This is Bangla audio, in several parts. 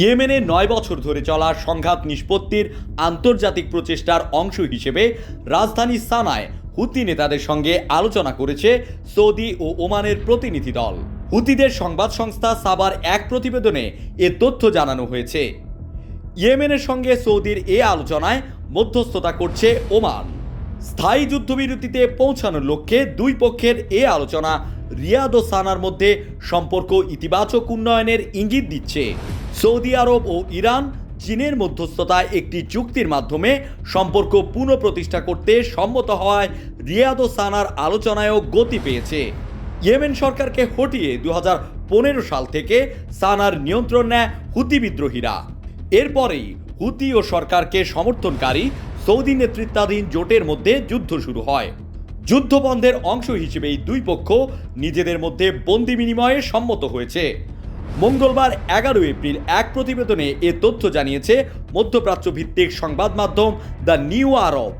ইয়েমেনে ৯ বছর ধরে চলা সংঘাত নিষ্পত্তির আন্তর্জাতিক প্রচেষ্টার অংশ হিসেবে রাজধানী সানায় হুতি নেতাদের সঙ্গে আলোচনা করেছে সৌদি ও ওমানের প্রতিনিধি দল। হুতিদের সংবাদ সংস্থা সাবার এক প্রতিবেদনে এ তথ্য জানানো হয়েছে। ইয়েমেনের সঙ্গে সৌদির এ আলোচনায় মধ্যস্থতা করছে ওমান। স্থায়ী যুদ্ধবিরতিতে পৌঁছানোর লক্ষ্যে দুই পক্ষের এ আলোচনা রিয়াদ ও সানার মধ্যে সম্পর্ক ইতিবাচক উন্নয়নের ইঙ্গিত দিচ্ছে। সৌদি আরব ও ইরান চীনের মধ্যস্থতায় একটি চুক্তির মাধ্যমে সম্পর্ক পুনঃপ্রতিষ্ঠা করতে সম্মত হওয়ায় রিয়াদ ও সানার আলোচনায়ও গতি পেয়েছে। ইয়েমেন সরকারকে হটিয়ে 2015 সাল থেকে সানার নিয়ন্ত্রণ নেয় হুতি বিদ্রোহীরা। এরপরেই হুতি ও সরকারকে সমর্থনকারী সৌদি নেতৃত্বাধীন জোটের মধ্যে যুদ্ধ শুরু হয়। যুদ্ধ বন্ধের অংশ হিসেবেই দুই পক্ষ নিজেদের মধ্যে বন্দি বিনিময়ে সম্মত হয়েছে। মঙ্গলবার 11 এপ্রিল এক প্রতিবেদনে এ তথ্য জানিয়েছে মধ্যপ্রাচ্য ভিত্তিক সংবাদ মাধ্যম দ্য নিউ আরব।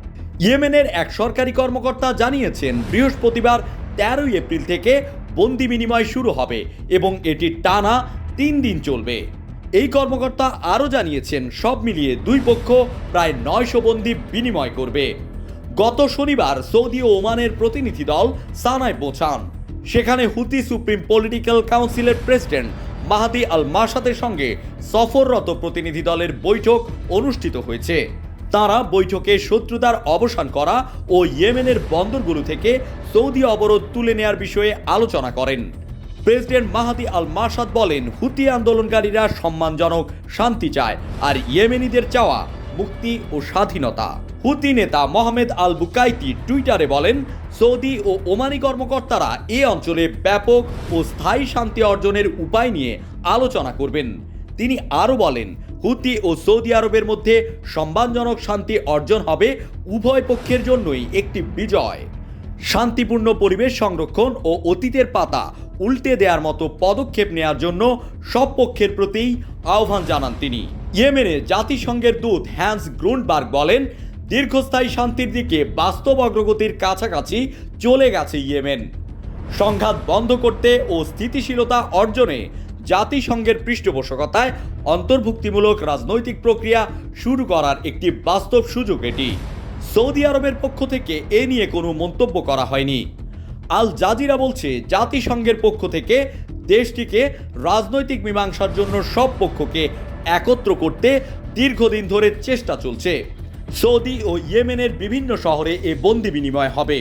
ইয়েমেনের এক সরকারি কর্মকর্তা জানিয়েছেন, বৃহস্পতিবার 13 এপ্রিল থেকে বন্দি বিনিময় শুরু হবে এবং এটি টানা 3 দিন চলবে। এই কর্মকর্তা আরও জানিয়েছেন, সব মিলিয়ে দুই পক্ষ প্রায় 900 বন্দি বিনিময় করবে। গত শনিবার সৌদি ও ওমানের প্রতিনিধি দল সানায় পৌঁছান। সেখানে হুতি সুপ্রিম পলিটিক্যাল কাউন্সিলের প্রেসিডেন্ট মাহাদি আল মাসাদের সঙ্গে সফররত প্রতিনিধি দলের বৈঠক অনুষ্ঠিত হয়েছে। তারা বৈঠকে শত্রুতার অবসান করা ও ইয়েমেনের বন্দরগুলো থেকে সৌদি অবরোধ তুলে নেয়ার বিষয়ে আলোচনা করেন। প্রেসিডেন্ট মাহাদি আল মাসাদ বলেন, হুতি আন্দোলনকারীরা সম্মানজনক শান্তি চায়, আর ইয়েমেনিদের চাওয়া মুক্তি ও স্বাধীনতা। হুতি নেতা মোহাম্মদ আল বুকাইতি টুইটারে বলেন, সৌদি ও ওমানি কর্মকর্তারা এ অঞ্চলে ব্যাপক ও স্থায়ী শান্তি অর্জনের উপায় নিয়ে আলোচনা করবেন। তিনি আরও বলেন, হুতি ও সৌদি আরবের মধ্যে সম্মানজনক শান্তি অর্জন হবে উভয় পক্ষের জন্যই একটি বিজয়। শান্তিপূর্ণ পরিবেশ সংরক্ষণ ও অতীতের পাতা উল্টে দেওয়ার মতো পদক্ষেপ নেওয়ার জন্য সব পক্ষের প্রতি আহ্বান জানান তিনি। ইয়েমেনে জাতিসংঘের দূত হ্যান্স গ্রুনবার্গ বলেন, দীর্ঘস্থায়ী শান্তির দিকে বাস্তব অগ্রগতির কাছাকাছি চলে গেছে ইয়েমেন। সংঘাত বন্ধ করতে ও স্থিতিশীলতা অর্জনে জাতিসংঘের পৃষ্ঠপোষকতায় অন্তর্ভুক্তিমূলক রাজনৈতিক প্রক্রিয়া শুরু করার একটি বাস্তব সুযোগ এটি। সৌদি আরবের পক্ষ থেকে এ নিয়ে কোনো মন্তব্য করা হয়নি। আল জাজিরা বলছে, জাতিসংঘের পক্ষ থেকে দেশটিকে রাজনৈতিক মীমাংসার জন্য সব পক্ষকে একত্র করতে দীর্ঘদিন ধরে চেষ্টা চলছে। সৌদি ও ইয়েমেনের বিভিন্ন শহরে এ বন্দি বিনিময় হবে।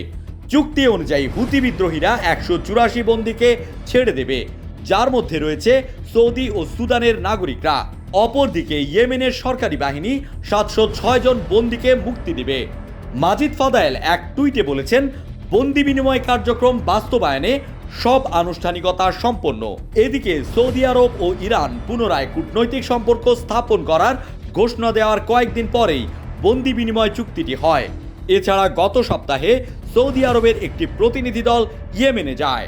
চুক্তি অনুযায়ী হুতি বিদ্রোহীরা 184 বন্দীকে ছেড়ে দেবে, যার মধ্যে রয়েছে সৌদি ও সুদানের নাগরিকরা। অপরদিকে ইয়েমেনের সরকারি বাহিনী 706 জন বন্দীকে মুক্তি দেবে। মাজিদ ফাদায়েল এক টুইটে বলেছেন, বন্দি বিনিময় কার্যক্রম বাস্তবায়নে সব আনুষ্ঠানিকতা সম্পন্ন। এদিকে সৌদি আরব ও ইরান পুনরায় কূটনৈতিক সম্পর্ক স্থাপন করার ঘোষণা দেওয়ার কয়েকদিন পরেই বন্দি বিনিময় চুক্তিটি হয়। এছাড়া গত সপ্তাহে সৌদি আরবের একটি প্রতিনিধি দল ইয়েমেনে যায়।